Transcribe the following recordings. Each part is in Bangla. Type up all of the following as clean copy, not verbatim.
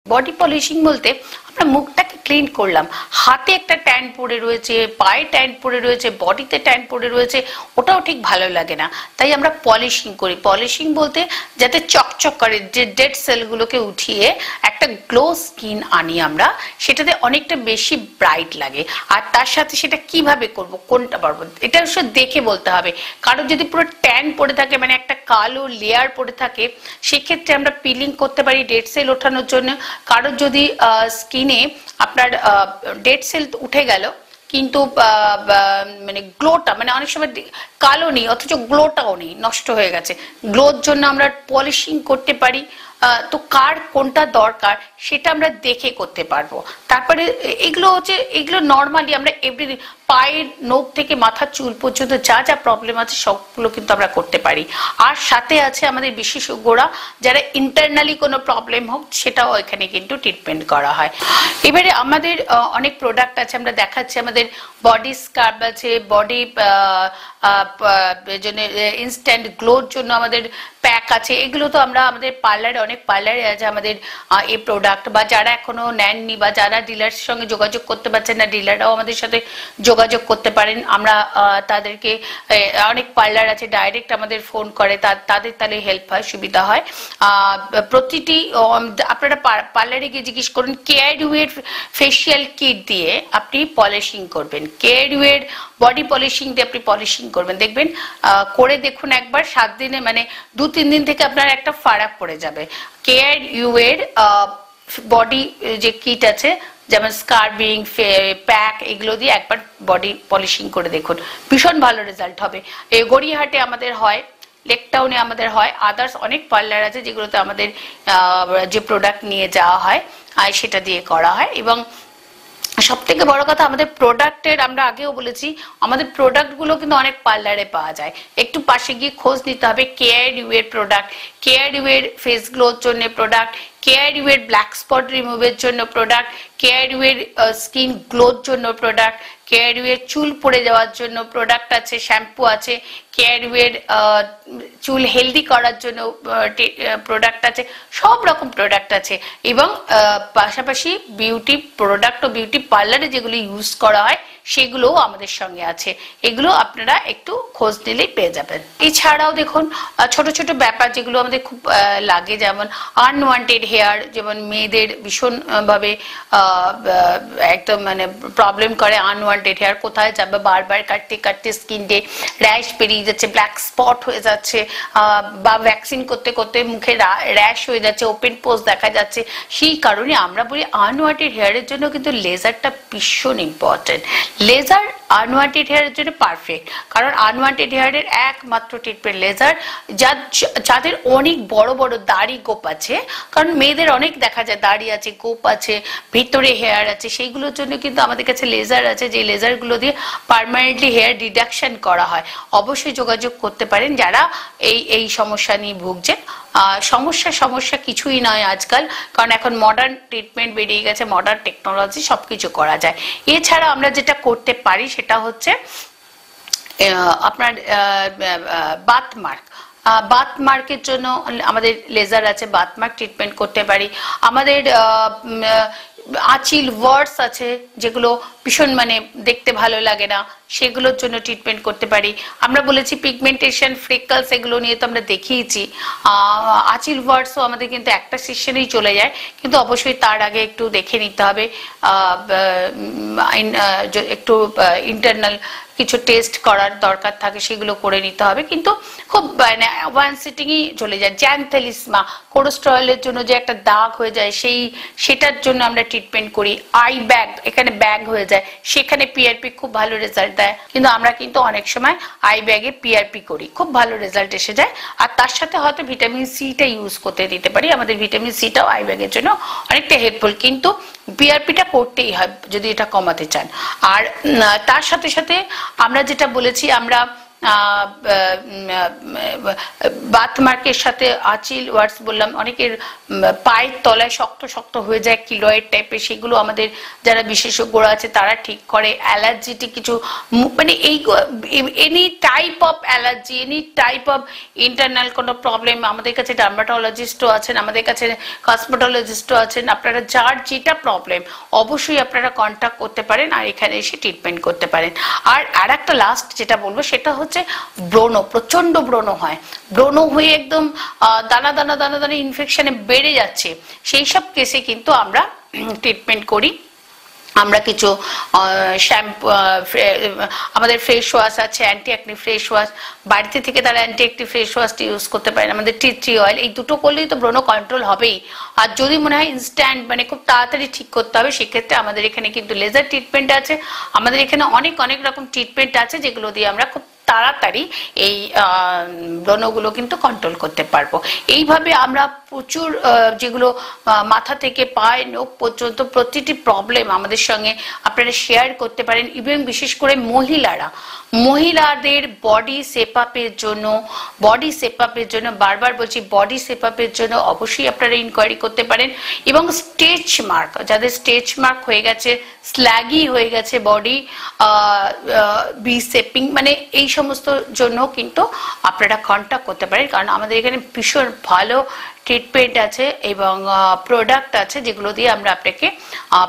বডি পলিশিং বলতে আমরা মুখটাকে ক্লিন করলাম, হাতে একটা ট্যান পড়ে রয়েছে, পায়ে ট্যান পড়ে রয়েছে, বডিতে ট্যান পড়ে রয়েছে, ওটাও ঠিক ভালো লাগে না। তাই আমরা পলিশিং করি। পলিশিং বলতে যাতে চকচক করে, যে ডেড সেলগুলোকে উঠিয়ে একটা গ্লো স্কিন আনি আমরা, সেটাতে অনেকটা বেশি ব্রাইট লাগে। আর তার সাথে সেটা কিভাবে করব, কোনটা পারবো, এটা অবশ্য দেখে বলতে হবে। কারণ যদি পুরো ট্যান পড়ে থাকে, মানে একটা কালো লেয়ার পড়ে থাকে, সেক্ষেত্রে আমরা পিলিং করতে পারি ডেড সেল ওঠানোর জন্য। কারোর যদি স্কিনে আপনার ডেড সেল উঠে গেল কিন্তু মানে গ্লোটা, মানে অনেক সময় কালো নেই অথচ গ্লোটাও নেই, নষ্ট হয়ে গেছে, গ্লোর জন্য আমরা পলিশিং করতে পারি। তো কার কোনটা দরকার সেটা আমরা দেখে করতে পারবো। তারপরে এগুলো হচ্ছে, এগুলো নর্মালি আমরা এভরিদিন, পায়ের নখ থেকে মাথার চুল পর্যন্ত যা যা প্রবলেম আছে সবগুলো কিন্তু আমরা করতে পারি। আর সাথে আছে আমাদের বিশেষজ্ঞরা, যারা ইন্টারনালি কোনো প্রবলেম হোক সেটাও এখানে কিন্তু ট্রিটমেন্ট করা হয়। এবারে আমাদের অনেক প্রোডাক্ট আছে, আমরা দেখাচ্ছি। আমাদের বডি স্কার্ব আছে, বডি জন্য ইনস্ট্যান্ট গ্লোর জন্য আমাদের প্যাক আছে। এগুলো তো আমরা আমাদের পার্লারে, অনেক পার্লারে আছে আমাদের এই প্রোডাক্ট। বা যারা এখনো নেননি বা যারা ডিলারের সঙ্গে যোগাযোগ করতে পারছেন না, ডিলাররাও আমাদের সাথে যোগাযোগ করতে পারেন। আমরা তাদেরকে, অনেক পার্লার আছে ডাইরেক্ট আমাদের ফোন করে, তাদের তাহলে হেল্প হয়, সুবিধা হয়। প্রতিটি আপনারা পার্লারে গিয়ে জিজ্ঞেস করুন, কেয়ারইউ ফেসিয়াল কিট দিয়ে আপনি পলিশিং করবেন, কেয়ারইউ বডি পলিশিং দিয়ে আপনি পলিশিং করবেন, দেখবেন করে দেখুন একবার, 7 দিনে মানে 2-3 দিন থেকে আপনার একটা ফারাক পড়ে যাবে। কেয়ারইউ বডি যে কিট আছে, যেমন স্কার্বিং, প্যাক, এগুলো দিয়ে একবার বডি পলিশিং করে দেখুন, ভীষণ ভালো রেজাল্ট হবে। এই গড়িয়াহাটে আমাদের হয়, লেকটাউনে আমাদের হয়, আদার্স অনেক পার্লার আছে যেগুলোতে আমাদের যে প্রোডাক্ট নিয়ে যাওয়া হয় সেটা দিয়ে করা হয়। এবং সব থেকে বড় কথা, আমাদের প্রোডাক্টের, আমরা আগেও বলেছি, আমাদের প্রোডাক্ট গুলো কিন্তু অনেক পার্লারে পাওয়া যায়, একটু পাশে গিয়ে খোঁজ নিতে হবে। কেয়ারইউ এর প্রোডাক্ট, কেয়ারইউ এর ফেস গ্লোর জন্য প্রোডাক্ট, কেয়ারইউ এর ব্ল্যাক স্পট রিমুভের জন্য প্রোডাক্ট, কেয়ারইউ এর স্কিন গ্লোর জন্য প্রোডাক্ট, কেয়ারইউ এর চুল পড়ে যাওয়ার জন্য প্রোডাক্ট আছে, শ্যাম্পু আছে, কেয়ারইউ এর চুল হেলদি করার জন্য প্রোডাক্ট আছে, সব রকম প্রোডাক্ট আছে। এবং পাশাপাশি বিউটি প্রোডাক্ট ও বিউটি পার্লারে যেগুলো ইউজ করা হয় সেগুলোও আমাদের সঙ্গে আছে। এগুলো আপনারা একটু খোঁজ নিলেই পেয়ে যাবেন। এছাড়াও দেখুন, ছোট ছোট ব্যাপার যেগুলো আমাদের খুব লাগে, যেমন আনওয়ান্টেড হেয়ার, যেমন মেয়েদের ভীষণ ভাবে একদম মানে প্রবলেম করে আনওয়ান্টেড হেয়ার, কোথায় যাবে, বারবার কাটতে কাটতে স্কিনে র্যাশ বেরিয়ে যাচ্ছে, ব্ল্যাক স্পট হয়ে যাচ্ছে, বা ভ্যাকসিন করতে করতে মুখে র্যাশ হয়ে যাচ্ছে, ওপেন পোজ দেখা যাচ্ছে। সেই কারণে আমরা বলি আনওয়ান্টেড হেয়ারের জন্য কিন্তু লেজারটা ভীষণ ইম্পর্টেন্ট। লেজার আনওয়ান্টেড হেয়ারের জন্য পারফেক্ট, কারণ আনওয়ান্টেড হেয়ারের একমাত্র ট্রিটমেন্ট লেজার। যাদের অনেক বড় বড় দাড়ি গোপ আছে, কারণ মেয়েদের অনেক দেখা যায় দাড়ি আছে, গোপ আছে, ভিতরে হেয়ার আছে, সেইগুলোর জন্য কিন্তু আমাদের কাছে লেজার আছে, যে লেজারগুলো দিয়ে পার্মানেন্টলি হেয়ার ডিডাকশন করা হয়। অবশ্যই যোগাযোগ করতে পারেন যারা এই সমস্যা নিয়ে ভুগছেন। সমস্যা কিছুই নয় আজকাল, কারণ এখন মডার্ন ট্রিটমেন্ট বেরিয়ে গেছে, মডার্ন টেকনোলজি, সবকিছু করা যায়। এছাড়া আমরা যেটা করতে পারি সেটা হচ্ছে আপনার বাথমার্কের জন্য আমাদের লেজার আছে, বাথমার্ক ট্রিটমেন্ট করতে পারি। আমাদের আঁচিল ওয়ার্ডস আছে যেগুলো ভীষণ মানে দেখতে ভালো লাগে না, সেগুলোর জন্য ট্রিটমেন্ট করতে পারি। আমরা বলেছি পিগমেন্টেশন, ফ্রিকলস, এগুলো নিয়ে তো আমরা দেখিয়েছি। আঁচিল ওয়ার্ডসও আমাদের কিন্তু একটা সেশনেই চলে যায়, কিন্তু অবশ্যই তার আগে একটু দেখে নিতে হবে, একটু ইন্টারনাল কিছু টেস্ট করার দরকার থাকে, সেগুলো করে নিতে হবে। কিন্তু খুব মানে ওয়ান সিটিংই চলে যায়। জ্যানথেলিসমা, কোলেস্টেরলের জন্য যে একটা দাগ হয়ে যায়, সেটার জন্য আমরা ট্রিটমেন্ট করি। আই ব্যাগ, এখানে ব্যাগ হয়ে যায়, সেখানে পিআরপি খুব ভালো রেজাল্ট দেয়। কিন্তু আমরা কিন্তু অনেক সময় আই ব্যাগে পিআরপি করি, খুব ভালো রেজাল্ট এসে যায়। আর তার সাথে হয়তো ভিটামিন সিটা ইউজ করতে দিতে পারি, আমাদের ভিটামিন সিটাও আই ব্যাগের জন্য অনেকটা হেল্পফুল। কিন্তু পিআরপিটা করতেই হয় যদি এটা কমাতে চান। আর তার সাথে সাথে আমরা যেটা বলেছি, আমরা বাথমার্কের সাথে আচিল ওয়ার্ডস বললাম, অনেকের পায়ের তলায় শক্ত শক্ত হয়ে যায় কিলয়েড টাইপের, সেগুলো আমাদের যারা বিশেষজ্ঞরা আছে তারা ঠিক করে। অ্যালার্জিটিক কিছু মানে এই any type of allergy, any type of internal কোনো প্রবলেম, আমাদের কাছে ডার্মাটোলজিস্টও আছেন, আমাদের কাছে কসমেটোলজিস্টও আছেন। আপনারা যার যেটা প্রবলেম অবশ্যই আপনারা কন্ট্যাক্ট করতে পারেন আর এখানে এসে ট্রিটমেন্ট করতে পারেন। আর একটা লাস্ট যেটা বলবো সেটা হচ্ছে ব্রণ, প্রচন্ড ব্রণ হয়, ব্রণ হয়ে একদম দানা দানা দানা দানা ইনফেকশনে বেড়ে যাচ্ছে, সেই সব কেসে কিন্তু আমরা ট্রিটমেন্ট করি। আমরা কিছু শ্যাম্পু, আমাদের ফেস ওয়াশ আছে, অ্যান্টি অ্যাকনি ফেস ওয়াশ, বাড়িতে থেকে তারা অ্যান্টি অ্যাকনি ফেস ওয়াশটি ইউজ করতে পারেন। আমাদের টি ট্রি অয়েল, এই দুটো করলেই তো ব্রণ কন্ট্রোল হবেই। আর যদি মনে হয় ইনস্ট্যান্ট মানে খুব তাড়াতাড়ি ঠিক করতে হবে, সেক্ষেত্রে আমাদের এখানে কিন্তু লেজার ট্রিটমেন্ট আছে। আমাদের এখানে অনেক অনেক রকম ট্রিটমেন্ট আছে যেগুলো দিয়ে আমরা খুব তাড়াতাড়ি এই ব্রণগুলো কিন্তু কন্ট্রোল করতে পারবো। এইভাবে আমরা প্রচুর যেগুলো মাথা থেকে পায়ে নখ পর্যন্ত প্রতিটি প্রবলেম আমাদের সঙ্গে আপনারা শেয়ার করতে পারেন। ইভেন বিশেষ করে মহিলাদের বডি সেপ আপের জন্য বারবার বলছি, বডি সেপ আপের জন্য অবশ্যই আপনারা ইনকোয়ারি করতে পারেন। এবং স্টেচ মার্ক, যাদের স্টেচ মার্ক হয়ে গেছে, স্ল্যাগি হয়ে গেছে বডি, বি শেপিং, মানে এই সমস্ত জন্য কিন্তু আপনারা কন্ট্যাক্ট করতে পারেন, কারণ আমাদের এখানে ভীষণ ভালো ট্রিটমেন্ট আছে এবং প্রোডাক্ট আছে যেগুলো দিয়ে আমরা আপনাকে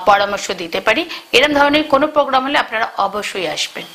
পরামর্শ দিতে পারি। এরকম ধরনের কোনো প্রোগ্রাম হলে আপনারা অবশ্যই আসবেন।